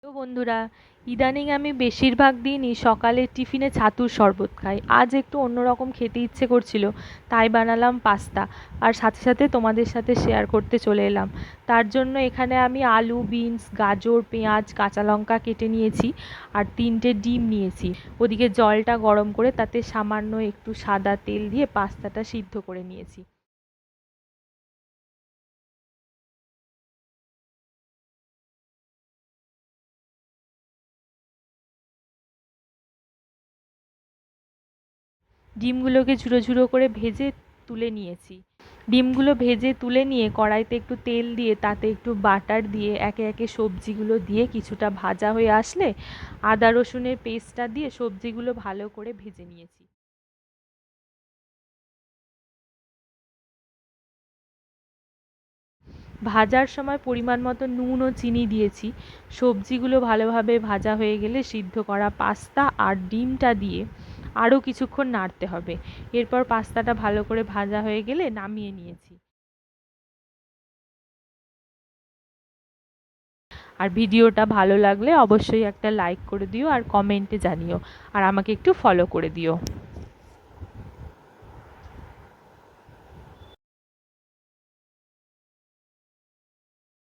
তো বন্ধুরা, ইদানিং আমি বেশিরভাগ দিনই সকালে টিফিনে ছাতুর শরবত খাই। আজ একটু অন্যরকম খেতে ইচ্ছে করছিল, তাই বানালাম পাস্তা। আর সাথে সাথে তোমাদের সাথে শেয়ার করতে চলে এলাম। তার জন্য এখানে আমি আলু, বিনস, গাজর, পেঁয়াজ, কাঁচা লঙ্কা কেটে নিয়েছি আর 3টে ডিম নিয়েছি। ওদিকে জলটা গরম করে তাতে সামান্য একটু সাদা তেল দিয়ে পাস্তাটা সিদ্ধ করে নিয়েছি। ডিমগুলোকে ঝুড়ো ঝুড়ো করে ভেজে তুলে নিয়েছি। ডিমগুলো ভেজে তুলে নিয়ে কড়াইতে একটু তেল দিয়ে তাতে একটু বাটার দিয়ে একে একে সবজিগুলো দিয়ে কিছুটা ভাজা হয়ে আসলে আদা রসুনের পেস্টটা দিয়ে সবজিগুলো ভালো করে ভেজে নিয়েছি। ভাজার সময় পরিমাণ মতো নুন ও চিনি দিয়েছি। সবজিগুলো ভালোভাবে ভাজা হয়ে গেলে সিদ্ধ করা পাস্তা আর ডিমটা দিয়ে আরও কিছুক্ষণ নাড়তে হবে। এরপর পাস্তাটা ভালো করে ভাজা হয়ে গেলে নামিয়ে নিয়েছি। আর ভিডিওটা ভালো লাগলে অবশ্যই একটা লাইক করে দিও আর কমেন্টে জানিও, আর আমাকে একটু ফলো করে দিও।